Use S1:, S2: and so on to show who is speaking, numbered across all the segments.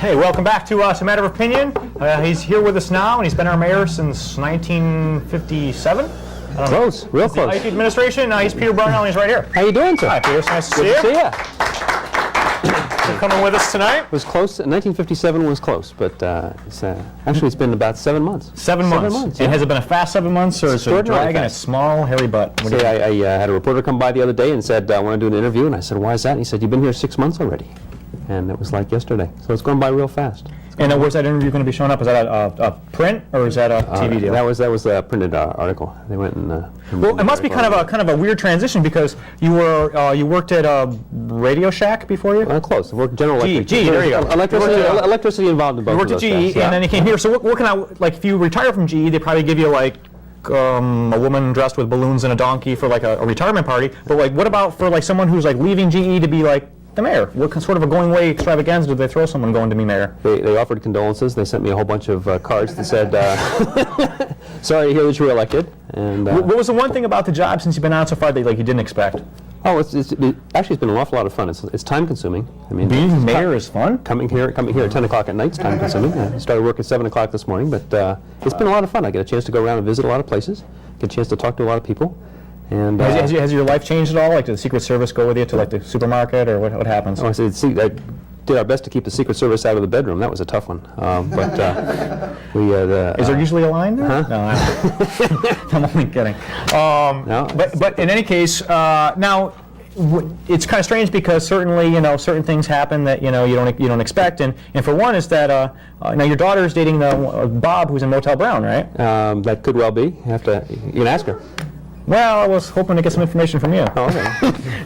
S1: Hey, welcome back to It's a Matter of Opinion. He's here with us now, and he's been our mayor since 1957.
S2: Close, real close.
S1: The IT administration. He's Peter Brownell, and he's right here.
S2: How you doing, sir?
S1: Hi, Peter. It's nice to see
S2: Good
S1: you.
S2: to see you.
S1: For coming with us tonight.
S2: It was close. 1957 was close, but actually it's been about 7 months.
S1: 7 months.
S2: Yeah.
S1: And has it been a fast 7 months, or is it dragging a small, hairy butt?
S2: I had a reporter come by the other day and said, I want to do an interview, and I said, why is that? And he said, you've been here 6 months already. And it was like yesterday. So it's going by real fast.
S1: And where's that interview going to be showing up? Is that a print, or is that a TV deal?
S2: That was a printed article. They went and.
S1: Well, it must be kind of a weird transition, because you worked at Radio Shack before you.
S2: Close. I worked at General Electric.
S1: GE, there you go.
S2: Electricity involved in both.
S1: You worked at GE, and then you came here. So what kind of, like, if you retire from GE, they probably give you like a woman dressed with balloons and a donkey for like a retirement party. But like, what about for like someone who's like leaving GE to be like the mayor? What sort of a going away extravaganza did they throw someone going to be mayor?
S2: They offered condolences. They sent me a whole bunch of cards that said, sorry to hear that you were elected. And
S1: what was the one thing about the job since you've been on so far that like you didn't expect?
S2: Oh, actually it's been an awful lot of fun. It's time consuming. I mean,
S1: being mayor is fun.
S2: Coming here at 10 o'clock at night is time consuming. I started work at 7 o'clock this morning, but it's been a lot of fun. I get a chance to go around and visit a lot of places, get a chance to talk to a lot of people. And
S1: has your life changed at all? Like, did the Secret Service go with you to like the supermarket, or what happens?
S2: Oh, I did our best to keep the Secret Service out of the bedroom. That was a tough one.
S1: Is there usually a line there?
S2: Huh?
S1: No, I'm only kidding.
S2: No.
S1: But in any case, now it's kind of strange, because certainly certain things happen that you don't expect, and for one is that now your daughter's dating Bob, who's in Motel Brown, right?
S2: That could well be. You can ask her.
S1: Well, I was hoping to get some information from you.
S2: Oh, okay.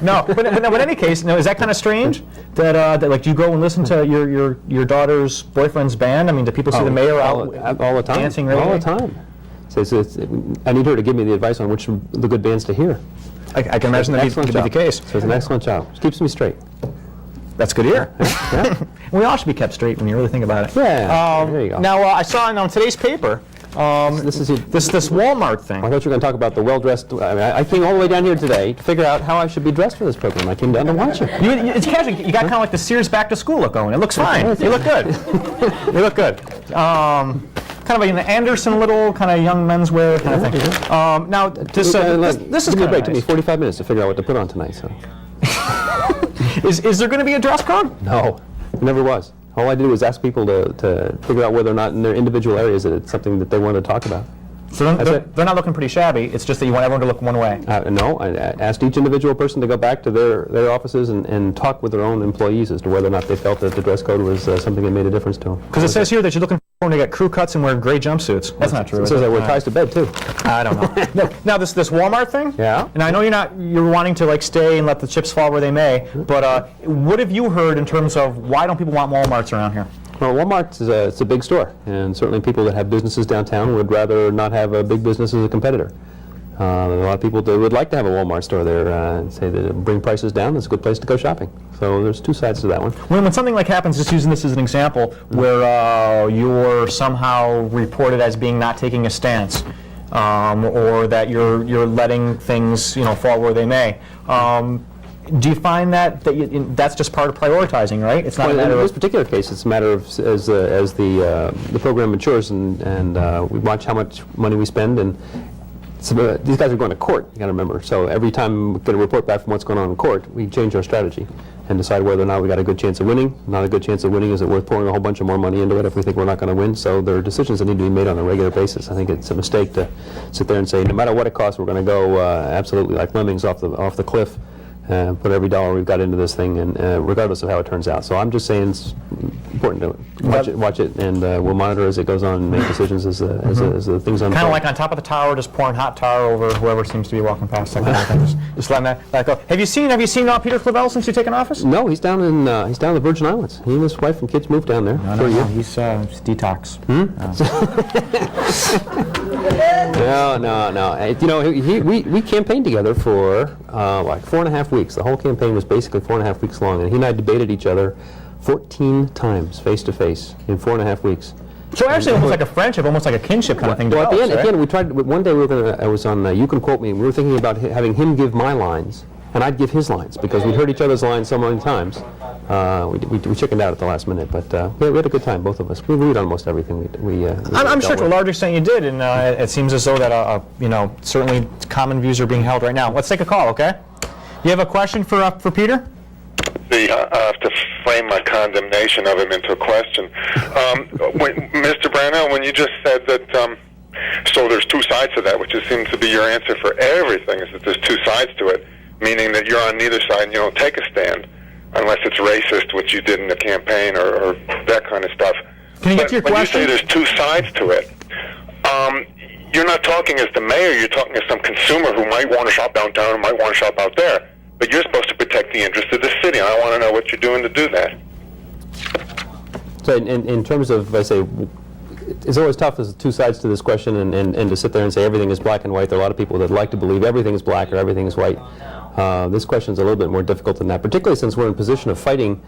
S1: No, but in any case, is that kind of strange? That like, do you go and listen to your daughter's boyfriend's band? I mean, do people see the mayor
S2: all the time,
S1: dancing regularly?
S2: All the time. So I need her to give me the advice on which the good bands to hear.
S1: I can imagine that would be the case.
S2: So it's an excellent job. It keeps me straight.
S1: That's good to hear.
S2: Yeah.
S1: We all should be kept straight when you really think about it.
S2: Yeah. There you go.
S1: Now, I saw on today's paper. This Walmart thing.
S2: I thought you were going to talk about the well-dressed. I came all the way down here today to figure out how I should be dressed for this program. I came down to watch it.
S1: It's casual. You got kind of like the Sears back to school look going. It looks fine. You look good. You look good. Kind of like an Anderson little kind of young menswear kind of thing. Now this is kind of nice.
S2: It took me 45 minutes to figure out what to put on tonight. So.
S1: Is there going to be a dress code?
S2: No, there never was. All I did was ask people to figure out whether or not in their individual areas that it's something that they wanted to talk about.
S1: So they're not looking pretty shabby. It's just that you want everyone to look one way.
S2: No, I asked each individual person to go back to their offices and talk with their own employees as to whether or not they felt that the dress code was something that made a difference to them.
S1: Because it says here that you're looking for them to get crew cuts and wear gray jumpsuits. That's not true.
S2: It says I wear ties to bed too.
S1: I don't know. Now this Walmart thing.
S2: Yeah.
S1: And I know you're wanting to like stay and let the chips fall where they may. But what have you heard in terms of why don't people want Walmarts around here?
S2: Well, Walmart it's a big store, and certainly people that have businesses downtown would rather not have a big business as a competitor. A lot of people would like to have a Walmart store there, and say that it'll bring prices down. It's a good place to go shopping. So there's two sides to that one.
S1: When something like happens, just using this as an example, where you're somehow reported as being not taking a stance, or that you're letting things fall where they may. Do you find that's just part of prioritizing, right? It's not a matter
S2: in this particular case, it's a matter of as the program matures and we watch how much money we spend, and these guys are going to court. You got to remember. So every time we get a report back from what's going on in court, we change our strategy and decide whether or not we got a good chance of winning. Not a good chance of winning. Is it worth pouring a whole bunch of more money into it if we think we're not going to win? So there are decisions that need to be made on a regular basis. I think it's a mistake to sit there and say no matter what it costs, we're going to go absolutely like lemmings off the cliff. Put every dollar we've got into this thing, and regardless of how it turns out. So I'm just saying it's important to watch it, and we'll monitor as it goes on and make decisions as the things unfold.
S1: Kind of like on top of the tower, just pouring hot tar over whoever seems to be walking past. That kind of thing. Just letting that go. Have you seen Peter Clavel since you've taken office?
S2: No, he's down in the Virgin Islands. He and his wife and kids moved down there for a year.
S1: He's detox.
S2: No. We campaigned together for like 4.5 weeks. The whole campaign was basically 4.5 weeks long, and he and I debated each other 14 times face to face in 4.5 weeks.
S1: So actually, almost like a friendship, almost like a kinship kind of thing.
S2: Well, at the end, we tried. One day, I was on. You Can Quote Me. We were thinking about having him give my lines, and I'd give his lines because we'd heard each other's lines so many times. We chickened out at the last minute, but we had a good time, both of us. We agreed on almost everything.
S1: I'm sure to a large extent you did, and it seems as though that certainly common views are being held right now. Let's take a call, okay? You have a question for Peter?
S3: I have to frame my condemnation of him into a question. Mr. Brownell, when you just said that, so there's two sides to that, which seems to be your answer for everything, is that there's two sides to it, meaning that you're on neither side and you don't take a stand, unless it's racist, which you did in the campaign, or that kind of stuff.
S1: Can you get to your question?
S3: When you say there's two sides to it, you're not talking as the mayor, you're talking as some consumer who might want to shop downtown or might want to shop out there. But you're supposed to protect the interests of the city. I want to know what you're doing to do that.
S2: So in terms of, I say, it's always tough, there's two sides to this question, and to sit there and say everything is black and white. There are a lot of people that like to believe everything is black or everything is white. This question is a little bit more difficult than that, particularly since we're in a position of fighting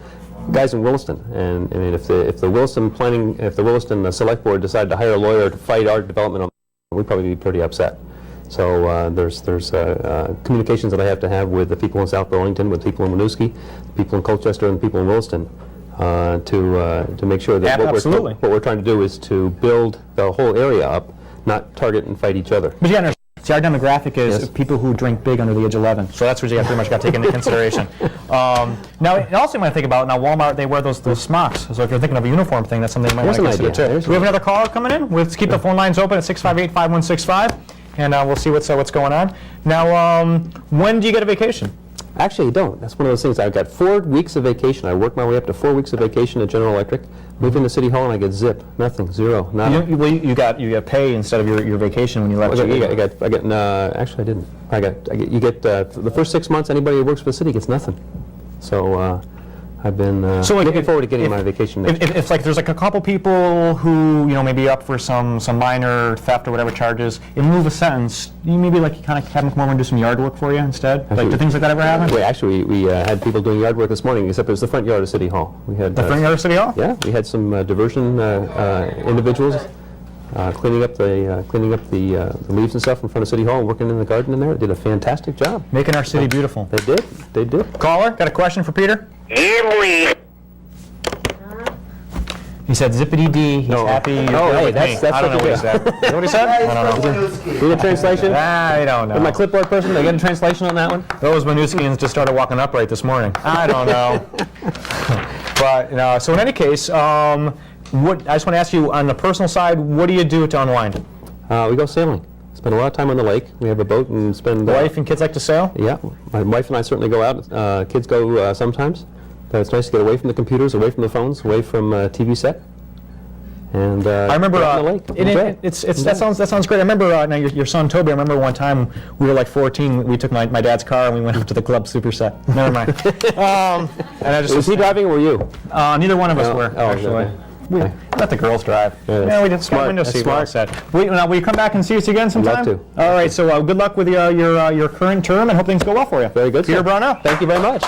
S2: guys in Williston. And I mean, if the Williston Select Board decided to hire a lawyer to fight our development, we'd probably be pretty upset. So there's communications that I have to have with the people in South Burlington, with people in Winooski, people in Colchester, and people in Williston to make sure that what we're trying to do is to build the whole area up, not target and fight each other.
S1: But you understand, see, our demographic is people who drink big under the age of 11, so that's what you pretty much got to take into consideration. Now, also you might think about, Walmart, they wear those smocks, so if you're thinking of a uniform thing, that's something you might want to consider too. Do we have another caller coming in? Let's keep the phone lines open at 658-5165. And we'll see what's going on. Now, when do you get a vacation?
S2: Actually, I don't. That's one of those things. I've got 4 weeks of vacation. I work my way up to 4 weeks of vacation at General Electric. Move into City Hall and I get zip. Nothing. Zero. Nada.
S1: You got pay instead of your vacation when you left.
S2: Actually, I didn't. You get the first 6 months. Anybody who works for the city gets nothing. So I've been looking forward to getting my vacation next year.
S1: If there's a couple people who maybe up for some minor theft or whatever charges, in lieu of a sentence, you maybe kind of have them come over and do some yard work for you instead. Do things like that ever happen?
S2: Actually, we had people doing yard work this morning, except it was the front yard of City Hall. We had
S1: the front yard of City Hall.
S2: Yeah, we had some diversion individuals cleaning up the leaves and stuff in front of City Hall and working in the garden in there. They did a fantastic job.
S1: Making our city beautiful.
S2: They did.
S1: Caller, got a question for Peter?
S3: Yeah,
S1: He said zippity-dee, he's happy.
S2: That's
S1: I don't know what he said. Is that what he said? I don't know.
S2: Need a translation?
S1: I don't know.
S2: With my clipboard person, they get a translation on that one?
S1: Those Winooskians just started walking upright this morning. I don't know. But, so in any case, I just want to ask you, on the personal side, what do you do to unwind?
S2: We go sailing. Spend a lot of time on the lake. We have a boat and spend...
S1: Wife and kids like to sail?
S2: Yeah. My wife and I certainly go out. Kids go sometimes. But it's nice to get away from the computers, away from the phones, away from TV set. And
S1: I remember
S2: on the lake.
S1: that sounds great. I remember now your son Toby. I remember one time we were like 14. We took my dad's car and we went up to the club superset. Never mind. And I just
S2: was he driving or were you?
S1: Neither one of us were actually.
S2: Okay.
S1: We let the girls drive.
S2: Yeah,
S1: we did smart. Window seat. Well said. Will you come back and see us again sometime?
S2: Love to.
S1: All right. So good luck with your current term and hope things go well for you.
S2: Very good.
S1: Peter Brownell.
S2: Thank you very much.